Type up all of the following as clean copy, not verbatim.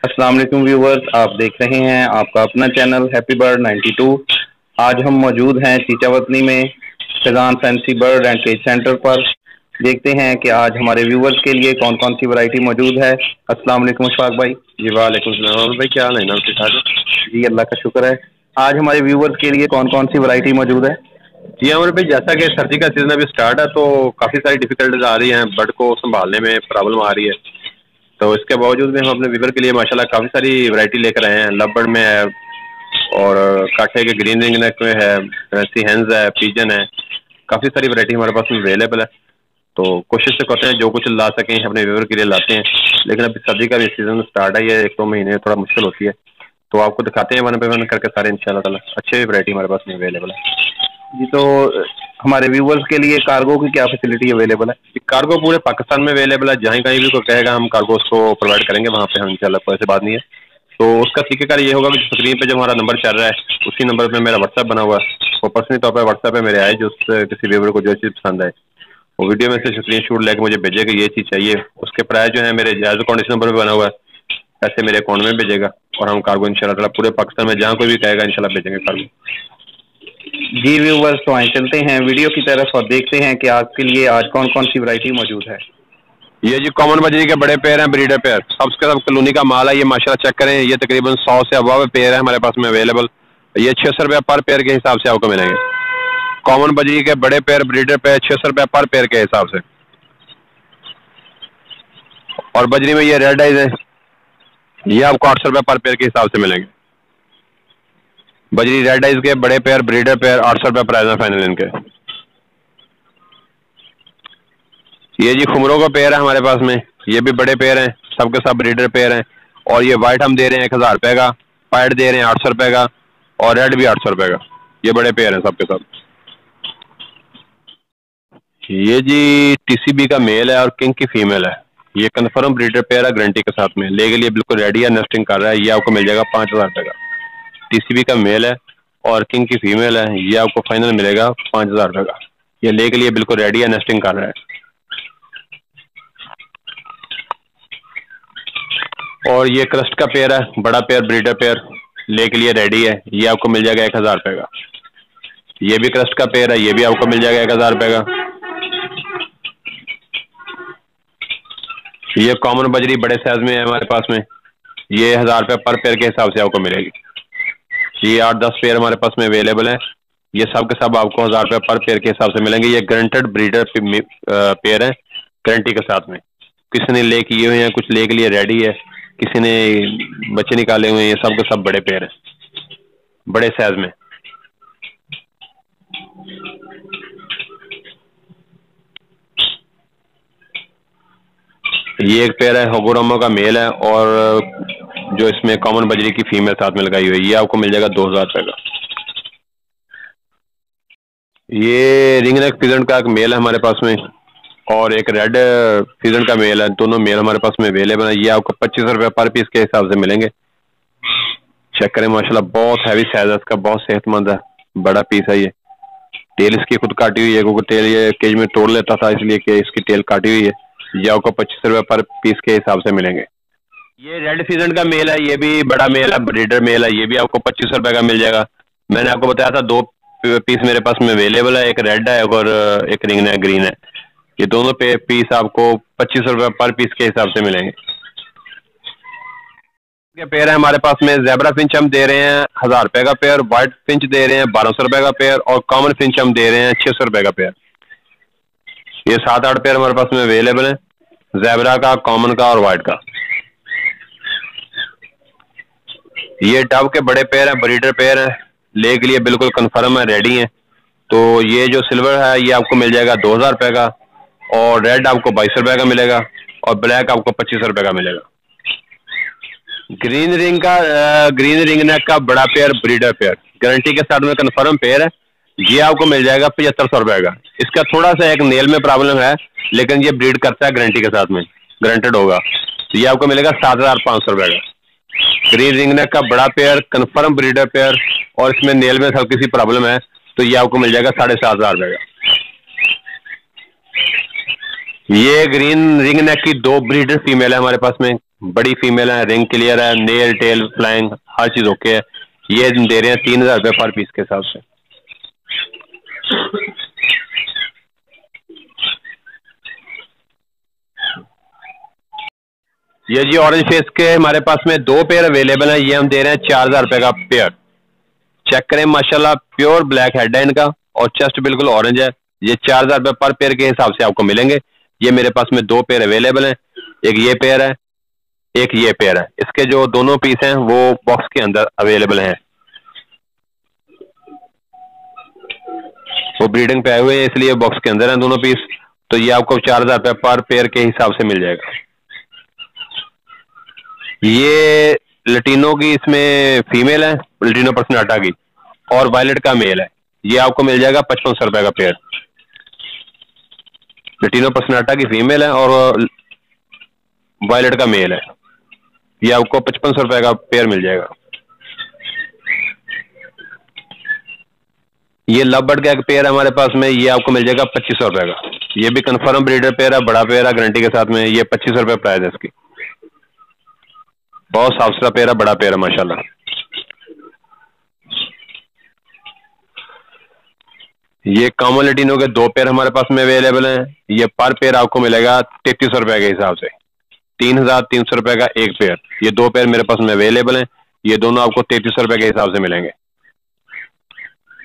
अस्सलाम वालेकुम व्यूवर्स, आप देख रहे हैं आपका अपना चैनल हैप्पी बर्ड 92। आज हम मौजूद हैं चीचावतनी में Shajan fancy bird and cage center पर। देखते हैं कि आज हमारे व्यूवर्स के लिए कौन कौन सी वैरायटी मौजूद है। अस्सलाम वालेकुम अशफाक भाई। जी वालेकुम सलाम। और भाई क्या हाल है ना, ठीक ठाक है? जी अल्लाह का शुक्र है। आज हमारे व्यूवर्स के लिए कौन कौन सी वैरायटी मौजूद है? जी अमर भाई, जैसा कि सर्दी का सीजन अभी स्टार्ट है तो काफ़ी सारी डिफिकल्टीज आ रही हैं, बर्ड को संभालने में प्रॉब्लम आ रही है। तो इसके बावजूद भी हम अपने व्यूवर के लिए माशाल्लाह काफ़ी सारी वैरायटी लेकर आए हैं। लव बर्ड में है और काठे के ग्रीन रिंग नेक में है, सी हैंस है, पिजन है, काफ़ी सारी वैरायटी हमारे पास में अवेलेबल है। तो कोशिश तो करते हैं जो कुछ ला सकें अपने व्यूवर के लिए लाते हैं, लेकिन अभी सर्दी का भी सीजन स्टार्ट है, ये 1-2 महीने थोड़ा मुश्किल होती है। तो आपको दिखाते हैं वन पे वन करके सारे इंशाल्लाह ताला अच्छे वैरायटी हमारे पास में अवेलेबल है। जी तो हमारे व्यूवर्स के लिए कार्गो की क्या फैसिलिटी अवेलेबल है? कार्गो पूरे पाकिस्तान में अवेलेबल है, जहाँ कहीं भी कोई कहेगा हम कार्गो उसको प्रोवाइड करेंगे, वहाँ पे हम इंशाल्लाह कोई ऐसी बात नहीं है। तो उसका तरीकेकार ये होगा कि स्क्रीन पे जो हमारा नंबर चल रहा है उसी नंबर पे मेरा व्हाट्सएप बना हुआ है। वो पर्सनली तौर पर व्हाट्सएप पे मेरे आए जो किसी व्यूवर को जो चीज़ पसंद आए वो वीडियो में से स्क्रीन शॉट लेके मुझे भेजेगा, ये चीज़ चाहिए, उसके प्राइस जो है मेरे जायज़ अकाउंट इस नंबर पर बना हुआ है, पैसे मेरे अकाउंट में भेजेगा और हम कार्गो इंशाल्लाह पूरे पाकिस्तान में जहाँ कोई भी कहेगा इंशाल्लाह भेजेंगे कार्गो। जी व्यूवर्स, तो आए चलते हैं वीडियो की तरफ और देखते हैं कि आपके लिए आज कौन कौन सी वैरायटी मौजूद है। ये जी कॉमन बजरी के बड़े पेड़ हैं, ब्रीडर पेड़, सबके सब कॉलोनी का माल है। ये माशाल्लाह चेक करें, ये तकरीबन 100 से अबव पेड़ है हमारे पास में अवेलेबल। ये 600 रुपये पर पेड़ के हिसाब से आपको मिलेंगे। कॉमन बजरी के बड़े पेड़ ब्रीडर पेड़ 600 रुपये पर पेड़ के हिसाब से। और बजरी में ये रेड आइज है, ये आपको 800 रुपये पर पेड़ के हिसाब से मिलेंगे। बजरी रेड आइज के बड़े पेड़ ब्रीडर पेड़ 800 रुपये प्राइस है फाइनल इनके। ये जी खुमरों का पेड़ है हमारे पास में, ये भी बड़े पेड़ हैं, सबके सब ब्रीडर पेड़ हैं। और ये वाइट हम दे रहे हैं 1000 रुपये का, पाइट दे रहे हैं 800 रुपये का और रेड भी 800 रुपये का। ये बड़े पेड़ हैं सबके सब। ये जी टीसीबी का मेल है और किंग की फीमेल है। ये कन्फर्म ब्रीडर पेयर है गारंटी के साथ में, लेके लिए बिल्कुल रेडी है, नेस्टिंग कर रहा है। ये आपको मिल जाएगा 5000 रुपये का। टीसीबी का मेल है और किंग की फीमेल है, ये आपको फाइनल मिलेगा 5000 रुपये का। ये लेके लिए बिल्कुल रेडी है, नेस्टिंग कर रहा है। और ये क्रस्ट का पेयर है, बड़ा पेयर ब्रीडर पेयर, लेके लिए रेडी है, ये आपको मिल जाएगा 1000 रुपये का। ये भी क्रस्ट का पेयर है, ये भी आपको मिल जाएगा 1000 रुपये का। ये कॉमन बजरी बड़े साइज में है हमारे पास में, ये 1000 रुपये पर पेयर के हिसाब से आपको मिलेगी। ये 8-10 पेयर हमारे पास में अवेलेबल है, ये सब के सब आपको 1000 रुपये पर पेयर के हिसाब से मिलेंगे। ये गारंटेड ब्रीडर पेयर है गारंटी के साथ में। किसी ने ले किए हुए हैं, कुछ ले के लिए रेडी है, किसी ने बच्चे निकाले हुए हैं, ये सब के सब बड़े पेयर हैं बड़े साइज में। ये एक पेयर है होगोरामा का मेल है और जो इसमें कॉमन बजरी की फीमेल साथ में लगाई हुई है, ये आपको मिल जाएगा 2000 रुपये का। ये रिंग नेक फिजेंट का एक मेल है हमारे पास में और एक रेड फिजेंट का मेल है, दोनों मेल हमारे पास में अवेलेबल है। ये आपको 2500 रुपये पर पीस के हिसाब से मिलेंगे। चेक करें माशाल्लाह, बहुत हैवी साइज है इसका, बहुत सेहतमंद है, बड़ा पीस है। ये टेल इसकी खुद काटी हुई है, क्योंकि टेल ये केज में तोड़ लेता था इसलिए कि इसकी टेल काटी हुई है। ये आपको 2500 रुपये पर पीस के हिसाब से मिलेंगे। ये रेड फिजेंट का मेल है, ये भी बड़ा मेल है, ब्रीडर मेल है, ये भी आपको 2500 रुपये का मिल जाएगा। मैंने आपको बताया था 2 पीस मेरे पास में अवेलेबल है, एक रेड है और एक रिंग है ग्रीन है। ये दोनों पीस आपको 2500 रुपये पर पीस के हिसाब से मिलेंगे। पेयर है हमारे पास में, ज़ेबरा फिंच हम दे रहे हैं 1000 रुपये का पेयर, व्हाइट फिंच दे रहे हैं 1200 रुपये का पेयर और कॉमन फिंच हम दे रहे हैं 600 रुपये का पेयर। ये 7-8 पेयर हमारे पास में अवेलेबल है, ज़ेबरा का, कॉमन का और व्हाइट का। ये डव के बड़े पेयर हैं, ब्रीडर पेयर हैं, ले के लिए बिल्कुल कंफर्म है, रेडी हैं। तो ये जो सिल्वर है ये आपको मिल जाएगा 2000 रुपये का और रेड आपको 2200 रुपये का मिलेगा और ब्लैक आपको 2500 रुपये का मिलेगा। ग्रीन रिंग नेक का बड़ा पेयर ब्रीडर पेयर गारंटी के साथ में कंफर्म पेयर है, ये आपको मिल जाएगा 7500 रुपये का। इसका थोड़ा सा एक नेल में प्रॉब्लम है, लेकिन ये ब्रीड करता है गारंटी के साथ में, गारंटेड होगा। तो ये आपको मिलेगा 7500 रुपये का। ग्रीन रिंग नेक का बड़ा पेयर कंफर्म ब्रीडर पेयर और इसमें नेल में हल्की सी प्रॉब्लम है, तो ये आपको मिल जाएगा 7500 रुपये का। ये ग्रीन रिंग नेक की 2 ब्रीडर फीमेल है हमारे पास में, बड़ी फीमेल है, रिंग क्लियर है, नेल टेल फ्लाइंग हर चीज ओके है। ये दे रहे हैं 3000 रुपये पर पीस के हिसाब से। ये जी ऑरेंज फेस के हमारे पास में 2 पेयर अवेलेबल हैं। ये हम दे रहे हैं 4000 रुपये का पेयर। चेक करें माशाल्लाह, प्योर ब्लैक हेड है इनका और चेस्ट बिल्कुल ऑरेंज है। ये 4000 रुपये पर पेयर के हिसाब से आपको मिलेंगे। ये मेरे पास में 2 पेयर अवेलेबल हैं, एक ये पेयर है, एक ये पेयर है। इसके जो दोनों पीस हैं वो बॉक्स के अंदर अवेलेबल हैं। वो ब्रीडिंग पे आए हुए हैं इसलिए बॉक्स के अंदर हैं दोनों पीस। तो ये आपको 4000 रुपये पर पेयर के हिसाब से मिल जाएगा। ये लटीनो की इसमें फीमेल है, लटीनो पर्सनाटा की, और वायलेट का मेल है। ये आपको मिल जाएगा 5500 रुपये का पेयर। लटीनो पर्सनाटा की फीमेल है और वायलेट का मेल है। ये आपको 5500 रुपये का पेयर मिल जाएगा। ये लव बर्ड का एक पेयर है हमारे पास में, ये आपको मिल जाएगा 2500 रुपये का। ये भी कंफर्म ब्रीडर पेयर है, बड़ा पेयर है गारंटी के साथ में। ये 2500 रुपये प्राइस है इसकी। बहुत साफ सुथरा पेयर है, बड़ा पेयर है माशाल्लाह। ये कॉमन लटीनो के 2 पेयर हमारे पास में अवेलेबल हैं। ये पर पेयर आपको मिलेगा 3300 रुपये के हिसाब से। 3300 रुपये का एक पेयर। ये 2 पेयर मेरे पास में अवेलेबल हैं। ये दोनों आपको 3300 रुपये के हिसाब से मिलेंगे।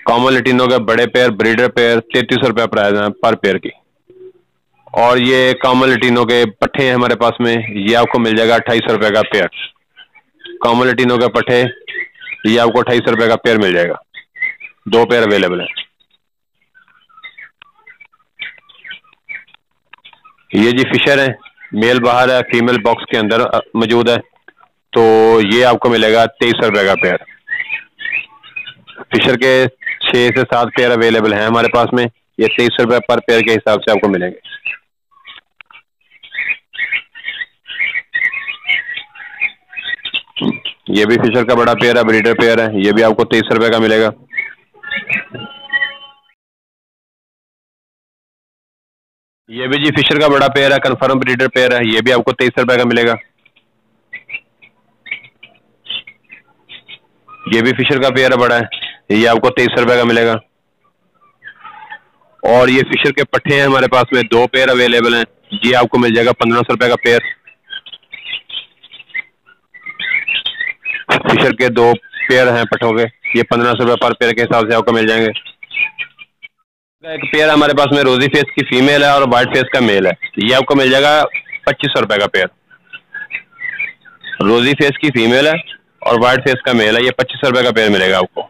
कॉमन लटीनो के बड़े पेयर ब्रीडर पेयर 3300 रुपये प्राइस है पर पेयर की। और ये कॉमन लटीनो के पट्ठे हैं हमारे पास में, ये आपको मिल जाएगा 2800 रुपये का पेयर। कॉमन लटीनो के पट्ठे ये आपको 2800 रुपये का पेयर मिल जाएगा। 2 पेयर अवेलेबल है। ये जी फिशर है, मेल बाहर है, फीमेल बॉक्स के अंदर मौजूद है। तो ये आपको मिलेगा 2300 रुपये का पेयर। फिशर के 6 से 7 पेयर अवेलेबल हैं हमारे पास में। ये 2300 रुपये पर पेयर के हिसाब से आपको मिलेंगे। ये भी फिशर का बड़ा पेयर है, ब्रीडर पेयर है। ये भी आपको 2300 रुपये का मिलेगा। ये भी जी फिशर का बड़ा पेयर है, कंफर्म ब्रीडर पेयर है। ये भी आपको 2300 रुपये का मिलेगा। ये भी फिशर का पेयर है, बड़ा है। ये आपको 2300 रुपये का मिलेगा। और ये फिशर के पट्टे हैं हमारे पास में, 2 पेयर अवेलेबल हैं। ये आपको मिल जाएगा 1500 रुपये का पेयर। फिशर के 2 पेयर हैं पट्टों के, ये 1500 रुपये पर पेयर के हिसाब से आपको मिल जाएंगे। एक पेयर हमारे पास में रोजी फेस की फीमेल है और व्हाइट फेस का मेल है। ये आपको मिल जाएगा 2500 रुपये का पेयर। रोजी फेस की फीमेल है और व्हाइट फेस का मेल है। ये 2500 रुपये का पेयर मिलेगा आपको।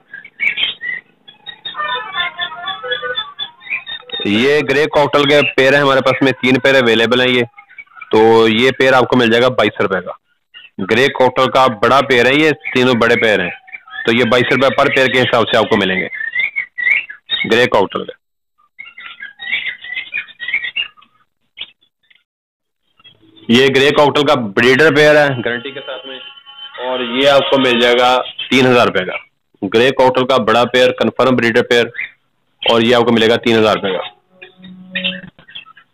ये ग्रे कॉकटेल के पेयर है हमारे पास में, 3 पेयर अवेलेबल हैं। ये तो ये पेयर आपको मिल जाएगा 2200 रुपये का। ग्रे कॉकटेल का बड़ा पेयर है, ये तीनों बड़े पेयर हैं। तो ये 2200 रुपये पर पेयर के हिसाब से आपको मिलेंगे ग्रे कॉकटेल के। ये ग्रे कॉकटेल का ब्रीडर पेयर है गारंटी के साथ में, और ये आपको मिल जाएगा 3000 रुपये का। ग्रे कॉकटेल का बड़ा पेयर कंफर्म ब्रीडर पेयर, और ये आपको मिलेगा 3000 रुपये का।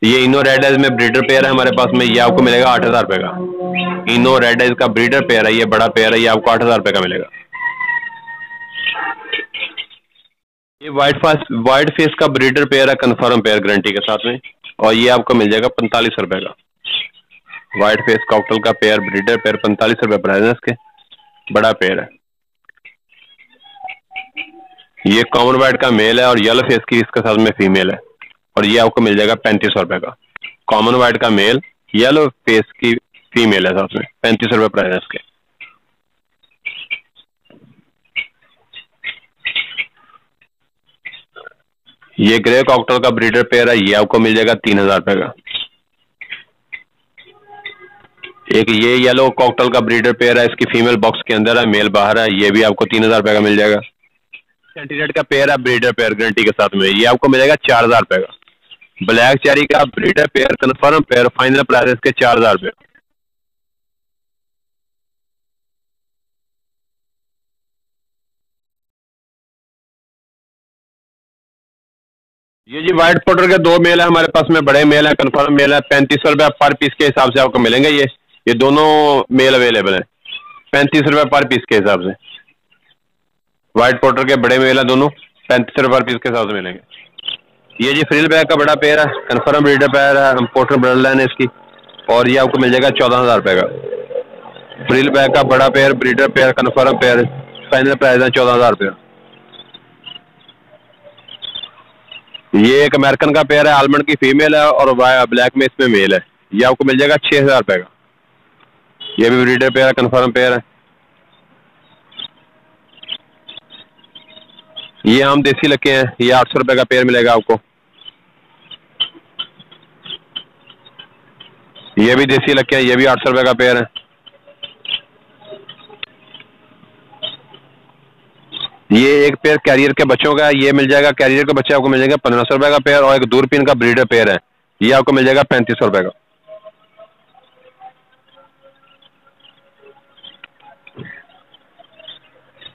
ये इनो रेड आइज में ब्रीडर पेयर है हमारे पास में, ये आपको मिलेगा 8000 रुपये का। इनो रेड आइज का ब्रीडर पेयर है, ये बड़ा पेयर है, ये आपको 8000 रुपये का मिलेगा। ये व्हाइट फेस का ब्रीडर पेयर है कंफर्म पेयर गारंटी के साथ में, और ये आपको मिल जाएगा 4500 रुपये का। व्हाइट फेस कॉकटेल का पेयर ब्रीडर पेयर 4500 रुपये प्राइस है इसके, बड़ा पेयर है। ये कॉमन व्हाइट का मेल है और येलो फेस की इसके साथ में फीमेल है, और ये आपको मिल जाएगा 3500 रुपये का। कॉमन व्हाइट का मेल, येलो फेस की फीमेल है साथ में, 3500 रुपये प्राइस है इसके। ये ग्रे कॉकटेल का ब्रीडर पेयर है, ये आपको मिल जाएगा 3000 रुपये का। एक ये येलो कॉकटेल का ब्रीडर पेयर है, इसकी फीमेल बॉक्स के अंदर है, मेल बाहर है, ये भी आपको 3000 रुपये का मिल जाएगा। सेंटीनेट का पेयर है ब्रीडर पेयर गारंटी के साथ में, ये आपको मिलेगा 4000 रुपये का। ब्लैक चेरी का breeder pair confirm pair, final price इसके 4000 रुपये। ये जी व्हाइट पोटर के 2 मेल है हमारे पास में, बड़े मेल है, कंफर्म मेल है, 3500 रुपये पर पीस के हिसाब से आपको मिलेंगे। ये ये दोनों मेल अवेलेबल हैं 35 रुपये पर पीस के हिसाब से। वाइट पोर्टर के बड़े मेल हैं दोनों, 35 रुपये पर पीस के हिसाब से मिलेंगे। ये जी फ्रिल बैग का बड़ा पेयर है, कन्फर्म ब्रीडर पेयर है, इम्पोर्टर ब्लड लाइन है इसकी, और ये आपको मिल जाएगा 14,000 रुपये का। फ्रिल बैग का बड़ा pair, breeder pair, confirm pair, final price है 14,000 रुपये। ये एक अमेरिकन का पेयर है, आलमंड की फीमेल है और ब्लैक में इसमें मेल है, ये आपको मिल जाएगा 6,000 रुपये का। ये भी ब्रीडर पेयर है, कन्फर्म पेयर है। ये आम देसी लक्के हैं, ये 800 रुपये का पेयर मिलेगा आपको। ये भी देसी लक्के हैं, ये भी 800 रुपये का पेयर है। ये एक पेयर कैरियर के बच्चों का है, ये मिल जाएगा, कैरियर के बच्चे आपको मिल जाएगा 1500 रुपये का पेयर, और एक दूरबीन का ब्रीडर पेयर है, ये आपको मिल जाएगा 3500 रुपये का।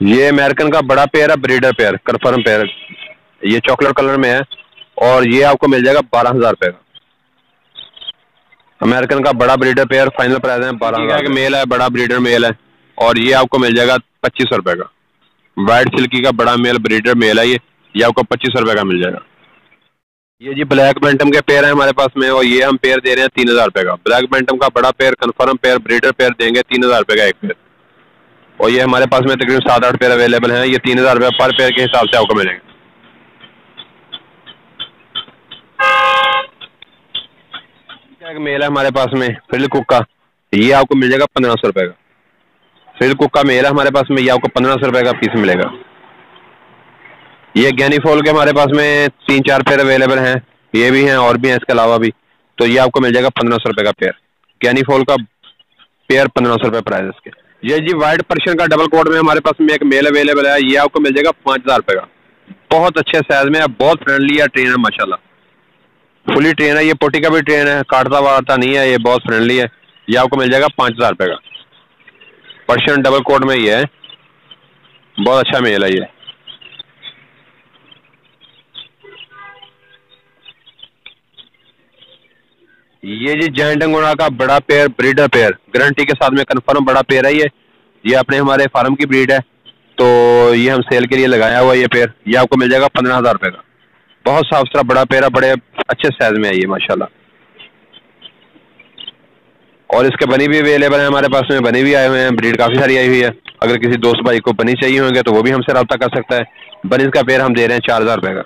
ये अमेरिकन का बड़ा पेयर है, ब्रीडर पेयर, कन्फर्म पेयर, ये चॉकलेट कलर में है, और ये आपको मिल जाएगा 12,000 रुपये का। अमेरिकन का बड़ा ब्रीडर पेयर, फाइनल प्राइस है 12,000। मेल है, बड़ा ब्रीडर मेल है, और ये आपको मिल जाएगा 2500 रुपये का। वाइट सिल्की का बड़ा मेल ब्रीडर मेल है, ये आपको 2500 रुपये का मिल जाएगा। ये जी ब्लैक बैंटम के पेयर है हमारे पास में, और ये हम पेयर दे रहे हैं 3,000 रुपये का। ब्लैक बैंटम का बड़ा pair, confirm pair, breeder pair देंगे 3,000 रुपये का एक पेयर, और ये हमारे पास में तकरीबन 7-8 पेयर अवेलेबल हैं, ये 3,000 रुपये पर पेयर के हिसाब से आपको मिलेंगे। एक मेल है हमारे पास में फ्रिल कुक का, ये आपको मिल जाएगा 1500 रुपये का। फ्रिल कुक का मेल है हमारे पास में, ये आपको 1500 रुपये का पीस मिलेगा। ये गैनीफॉल के हमारे पास में 3-4 पेयर अवेलेबल हैं, ये भी हैं और भी हैं इसके अलावा भी, तो ये आपको मिल जाएगा 1500 रुपये का पेयर। गैनीफॉल का पेयर 1500 रुपये प्राइस इसके। ये जी वाइट पर्शियन का डबल कोट में हमारे पास में एक मेल अवेलेबल है, ये आपको मिल जाएगा 5,000 रुपये का। बहुत अच्छे साइज में है, बहुत फ्रेंडली है, ट्रेन है माशाल्लाह, फुली ट्रेन है, ये पोटी का भी ट्रेन है, काटता वाटता नहीं है, ये बहुत फ्रेंडली है, ये आपको मिल जाएगा 5,000 रुपये का। पर्शियन डबल कोट में ये है, बहुत अच्छा मेल है ये। ये जी जैंट अंगोरा का बड़ा पेयर, ब्रीडर पेयर, गारंटी के साथ में कन्फर्म बड़ा पेयर है ये अपने हमारे फार्म की ब्रीड है, तो ये हम सेल के लिए लगाया हुआ ये पेयर, ये आपको मिल जाएगा 15,000 रुपये का। बहुत साफ सुथरा बड़ा पेयर है, बड़े अच्छे साइज में है ये माशाल्लाह। और इसके बनी भी अवेलेबल है हमारे पास में, बनी भी आए हुए हैं, ब्रीड काफ़ी सारी आई हुई है। अगर किसी दोस्त भाई को बनी चाहिए होंगे तो वो भी हमसे रब्ता कर सकता है। बनीज का पेयर हम दे रहे हैं 4,000 रुपये का।